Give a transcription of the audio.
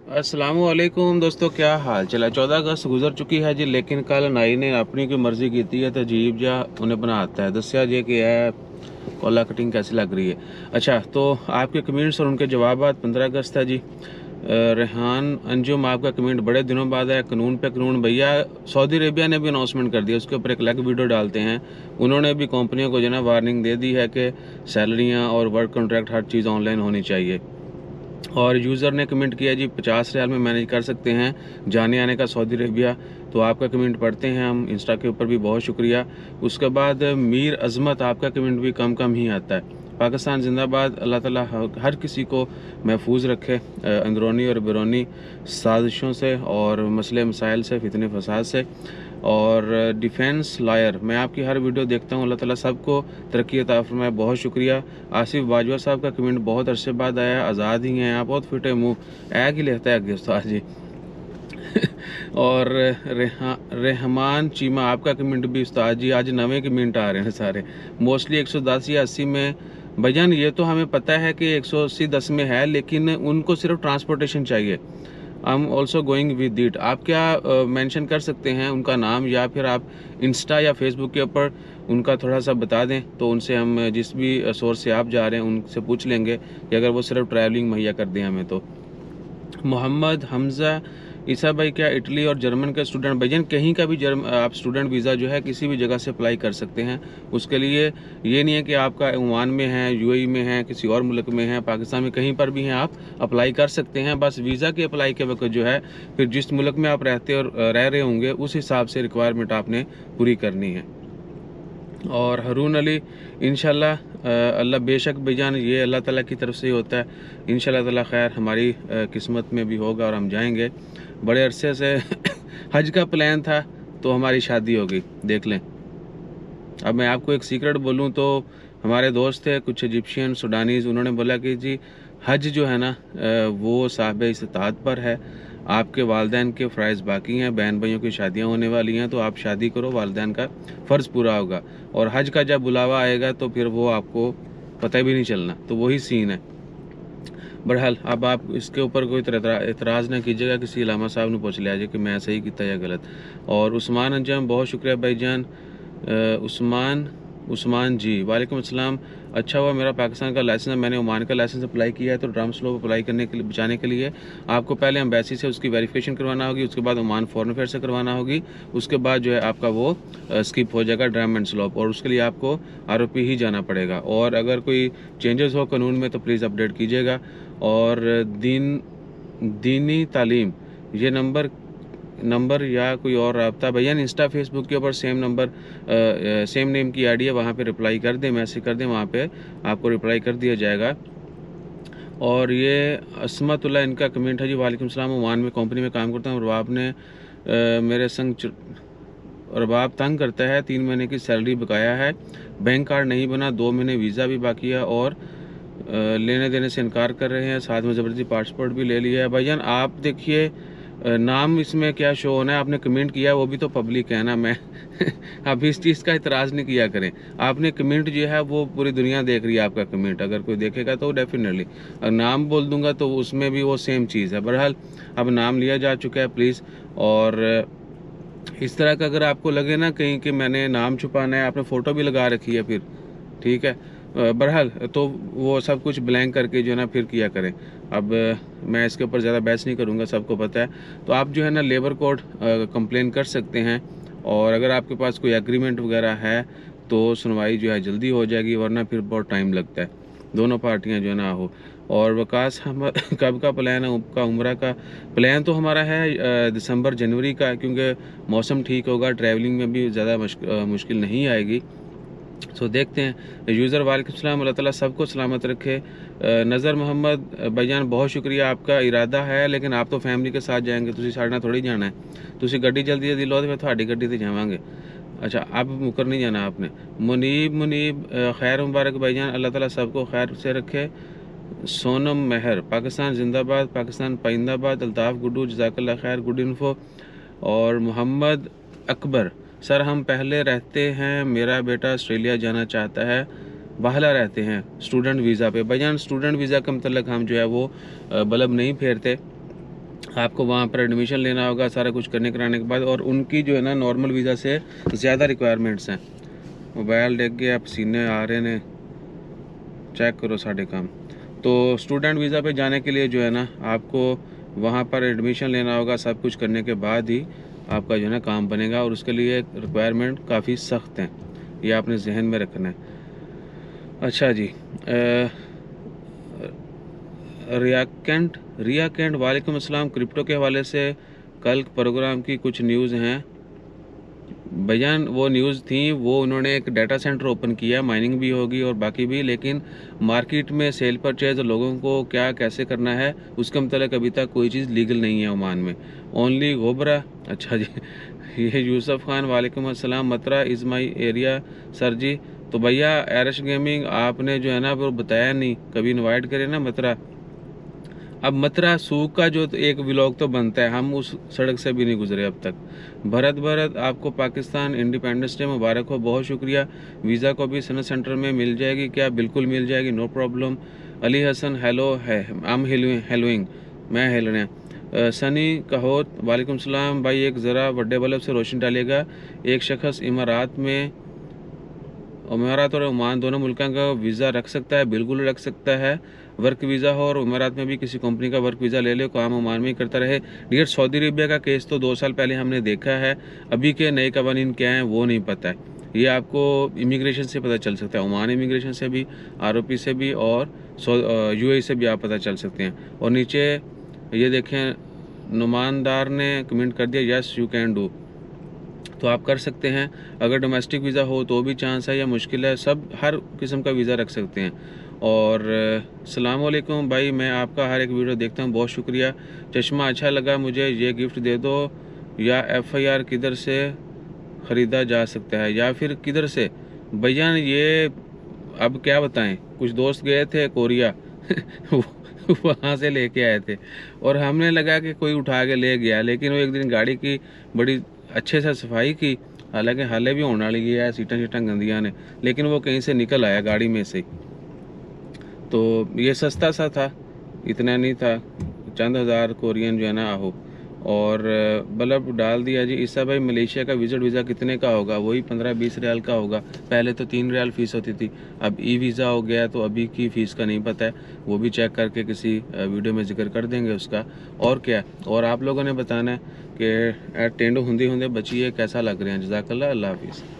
अस्सलामुअलैकुम दोस्तों, क्या हाल चला। 14 अगस्त गुजर चुकी है जी, लेकिन कल नाई ने अपनी कोई मर्जी की है तो अजीब जा उन्हें बनाता है। दस्या जी कि है कॉला कटिंग कैसी लग रही है। अच्छा, तो आपके कमेंट्स और उनके जवाब 15 अगस्त है जी। रेहान अंजुम, आपका कमेंट बड़े दिनों बाद है। कानून पे कानून भैया, सऊदी अरेबिया ने भी अनाउंसमेंट कर दिया, उसके ऊपर एक अलग वीडियो डालते हैं। उन्होंने भी कंपनियों को जो ना वार्निंग दे दी है कि सैलरियाँ और वर्क कॉन्ट्रैक्ट हर चीज़ ऑनलाइन होनी चाहिए। और यूज़र ने कमेंट किया जी 50 रियाल में मैनेज कर सकते हैं जाने आने का सऊदी अरेबिया। तो आपका कमेंट पढ़ते हैं हम इंस्टा के ऊपर भी, बहुत शुक्रिया। उसके बाद मीर अज़मत, आपका कमेंट भी कम कम ही आता है। पाकिस्तान जिंदाबाद, अल्लाह ताला हर किसी को महफूज रखे अंदरूनी और बैरूनी साजिशों से और मसले मसाइल से, फितने फसाद से। और डिफेंस लॉयर, मैं आपकी हर वीडियो देखता हूँ, अल्लाह ताला सबको तरक्की अता फरमाए, बहुत शुक्रिया। आसिफ बाजवा साहब का कमेंट बहुत अरसे बाद आया, आज़ाद ही हैं आप, बहुत फिटे मुँह ऐ कि लिखता है उस्ताद जी। और रहमान चीमा, आपका कमेंट भी उस्ताद जी, आज नवे कमेंट आ रहे हैं सारे, मोस्टली 110 या 80 में। भजन ये तो हमें पता है कि 180-10 में है, लेकिन उनको सिर्फ ट्रांसपोर्टेशन चाहिए। I am also going with it. आप क्या मेंशन कर सकते हैं उनका नाम, या फिर आप इंस्टा या फेसबुक के ऊपर उनका थोड़ा सा बता दें, तो उनसे हम जिस भी सोर्स से आप जा रहे हैं उनसे पूछ लेंगे कि अगर वो सिर्फ ट्रैवलिंग मुहैया कर दें हमें तो। मोहम्मद हमज़ा ईसा भाई, क्या इटली और जर्मन के स्टूडेंट, भैया कहीं का भी आप स्टूडेंट वीज़ा जो है किसी भी जगह से अप्लाई कर सकते हैं। उसके लिए ये नहीं है कि आपका ओमान में है, यूएई में है, किसी और मुल्क में है, पाकिस्तान में कहीं पर भी हैं आप अप्लाई कर सकते हैं। बस वीज़ा के अप्लाई के वक्त जो है फिर जिस मुल्क में आप रहते और रह रहे होंगे उस हिसाब से रिक्वायरमेंट आपने पूरी करनी है। और हरून अली, इंशाल्लाह अल्लाह बेशक बेजान, ये अल्लाह ताला की तरफ से ही होता है। इंशाल्लाह ताला खैर हमारी किस्मत में भी होगा और हम जाएंगे। बड़े अरसे से हज का प्लान था तो हमारी शादी हो गई, देख लें। अब मैं आपको एक सीक्रेट बोलूं तो हमारे दोस्त थे कुछ इजिप्शियन सुडानीज़, उन्होंने बोला कि जी हज जो है ना वो साहिब इस्तात पर है, आपके वालदैन के फ़राइज़ बाकी हैं, बहन भाइयों की शादियां होने वाली हैं, तो आप शादी करो, वालदैन का फ़र्ज़ पूरा होगा। और हज का जब बुलावा आएगा तो फिर वो आपको पता भी नहीं चलना, तो वही सीन है। बहरहाल अब आप इसके ऊपर कोई एतराज़ ना कीजिएगा, किसी इलामा साहब ने पूछ लिया कि मैं सही किया या गलत। और उस्मान अंजम, बहुत शुक्रिया भाईजान। उस्मान जी, वालेकुम अस्सलाम। अच्छा हुआ मेरा पाकिस्तान का लाइसेंस है, मैंने ओमान का लाइसेंस अप्लाई किया है। तो ड्रम स्लो अप्लाई करने के लिए, बचाने के लिए आपको पहले एम्बेसी से उसकी वेरिफिकेशन करवाना होगी, उसके बाद ओमान फॉरेन अफेयर से करवाना होगी, उसके बाद जो है आपका वो स्किप हो जाएगा ड्रम एंड स्लोप, और उसके लिए आपको आरओपी ही जाना पड़ेगा। और अगर कोई चेंजेस हो कानून में तो प्लीज़ अपडेट कीजिएगा। और दीनी तालीम, ये नंबर या कोई और रब्ता भैया इंस्टा फेसबुक के ऊपर सेम नंबर सेम नेम की आईडी है, वहाँ पे रिप्लाई कर दें, मैसेज कर दें, वहाँ पे आपको रिप्लाई कर दिया जाएगा। और ये असमतुल्ला, इनका कमेंट है जी, वालेकुम सलाम, ओमान में कंपनी में काम करता हूँ, रबाब ने मेरे संग रबाब तंग करता है, 3 महीने की सैलरी बकाया है, बैंक कार्ड नहीं बना, 2 महीने वीज़ा भी बाकी है, और लेने देने से इनकार कर रहे हैं, साथ में ज़बरदस्ती पासपोर्ट भी ले लिया है। भाईजान आप देखिए नाम इसमें क्या शो होना है, आपने कमेंट किया वो भी तो पब्लिक है ना, मैं आप इस चीज़ का इतराज़ नहीं किया करें। आपने कमेंट जो है वो पूरी दुनिया देख रही है आपका कमेंट, अगर कोई देखेगा तो डेफिनेटली, अगर नाम बोल दूंगा तो उसमें भी वो सेम चीज़ है। बहरहाल अब नाम लिया जा चुका है प्लीज़। और इस तरह का अगर आपको लगे ना कहीं कि मैंने नाम छुपाना है, आपने फ़ोटो भी लगा रखी है फिर, ठीक है, बहरहाल तो वो सब कुछ ब्लैंक करके जो है ना फिर किया करें। अब मैं इसके ऊपर ज़्यादा बहस नहीं करूँगा, सबको पता है। तो आप जो है ना लेबर कोड कंप्लेन कर सकते हैं, और अगर आपके पास कोई एग्रीमेंट वगैरह है तो सुनवाई जो है जल्दी हो जाएगी, वरना फिर बहुत टाइम लगता है, दोनों पार्टियां जो है ना हो। और वकास, हम कब का प्लान है का उम्रा का प्लान? तो हमारा है दिसंबर जनवरी का, क्योंकि मौसम ठीक होगा, ट्रैवलिंग में भी ज़्यादा मुश्किल नहीं आएगी। सो देखते हैं। यूज़र वालेकुम सलाम, अल्लाह ताला सबको सलामत रखे। नज़र मोहम्मद भाईजान, बहुत शुक्रिया, आपका इरादा है लेकिन आप तो फैमिली के साथ जाएंगे, तुसी साढ़े नाल थोड़ी जाना है, तुसी गड्डी जल्दी जल्दी लो तो मैं थोड़ी गड्डी ते जावांगे। अच्छा, आप मुकर नहीं जाना आपने। मुनीब खैर मुबारक भाईजान, अल्लाह ताला सबको खैर से रखे। सोनम मेहर, पाकिस्तान जिंदाबाद, पाकिस्तान पाइंदाबाद। अल्ताफ़ गुड्डू, जज़ाकल्लाह खैर, गुड इन्फो। और मोहम्मद अकबर, सर हम पहले रहते हैं, मेरा बेटा ऑस्ट्रेलिया जाना चाहता है, बाहला रहते हैं स्टूडेंट वीज़ा पे। भाईजान स्टूडेंट वीज़ा का मतलब हम जो है वो बल्ब नहीं फेरते, आपको वहाँ पर एडमिशन लेना होगा सारा कुछ करने कराने के बाद, और उनकी जो है ना नॉर्मल वीज़ा से ज़्यादा रिक्वायरमेंट्स हैं। मोबाइल देख के आप सीने आ रहे ने, चेक करो साढ़े काम। तो स्टूडेंट वीज़ा पे जाने के लिए जो है ना आपको वहाँ पर एडमिशन लेना होगा, सब कुछ करने के बाद ही आपका जो है ना काम बनेगा, और उसके लिए रिक्वायरमेंट काफ़ी सख्त हैं, ये आपने जहन में रखना है। अच्छा जी, रिया कैंट वालेकुम अस्सलाम। क्रिप्टो के हवाले से कल प्रोग्राम की कुछ न्यूज़ हैं भैयान, वो न्यूज़ थी, वो उन्होंने एक डाटा सेंटर ओपन किया, माइनिंग भी होगी और बाकी भी, लेकिन मार्केट में सेल परचेज लोगों को क्या कैसे करना है उसके मतलब अभी तक कोई चीज़ लीगल नहीं है ओमान में, ओनली गोबरा। अच्छा जी ये यूसुफ खान वालेकुम अस्सलाम, Mathura is my area sir ji. तो भैया एरश गेमिंग आपने जो है ना वो बताया नहीं, कभी इनवाइट करें ना मथुरा। अब मथुरा सूख का जो एक व्लॉग तो बनता है, हम उस सड़क से भी नहीं गुजरे अब तक। भरत आपको पाकिस्तान इंडिपेंडेंस डे मुबारक हो, बहुत शुक्रिया। वीज़ा को भी सनत सेंटर में मिल जाएगी क्या? बिल्कुल मिल जाएगी, no problem. Ali Hasan hello है, आम हेलोइंग, मैं हेल रहे हैं। सनी कहोत वालेकुम सलाम भाई, एक ज़रा बड़े बल्ब से रोशनी डालिएगा। एक शख्स इमारात और ओमान दोनों मुल्कों का वीज़ा रख सकता है? बिल्कुल रख सकता है। वर्क वीज़ा हो और इमारात में भी किसी कंपनी का वर्क वीज़ा ले ले, काम ओमान में ही करता रहे। डियर सऊदी अरेबिया का केस तो 2 साल पहले हमने देखा है, अभी के नए कवानीन क्या हैं वो नहीं पता है। ये आपको इमिग्रेशन से पता चल सकता है, ओमान इमिग्रेशन से भी, आरओपी से भी, और यूएई से भी आप पता चल सकते हैं। और नीचे ये देखें, नुमानदार ने कमेंट कर दिया यस यू कैन डू, तो आप कर सकते हैं। अगर डोमेस्टिक वीज़ा हो तो भी चांस है, या मुश्किल है, सब हर किस्म का वीज़ा रख सकते हैं। और अस्सलाम वालेकुम भाई, मैं आपका हर एक वीडियो देखता हूँ, बहुत शुक्रिया। चश्मा अच्छा लगा मुझे, ये गिफ्ट दे दो। या FIR किधर से ख़रीदा जा सकता है, या फिर किधर से भैया? ये अब क्या बताएं, कुछ दोस्त गए थे कोरिया वहाँ से लेके आए थे, और हमने लगा कि कोई उठा के ले गया, लेकिन वो एक दिन गाड़ी की बड़ी अच्छे से सफाई की, हालांकि हाले भी होने वाली है, सीटां शीटां गंदियाँ ने, लेकिन वो कहीं से निकल आया गाड़ी में से। तो ये सस्ता सा था, इतना नहीं था, चंद हज़ार कोरियन जो है ना आहो, और बल्ब डाल दिया जी। ईसा भाई मलेशिया का विज़िट वीज़ा कितने का होगा? वही 15-20 रियाल का होगा, पहले तो 3 रियाल फ़ीस होती थी, अब वीज़ा हो गया, तो अभी की फ़ीस का नहीं पता है, वो भी चेक करके किसी वीडियो में जिक्र कर देंगे उसका। और क्या, और आप लोगों ने बताना है कि टेंडो हुंदे हुंदे बची है कैसा लग रहे हैं। जज़ाकल्लाह, अल्लाह हाफिज़।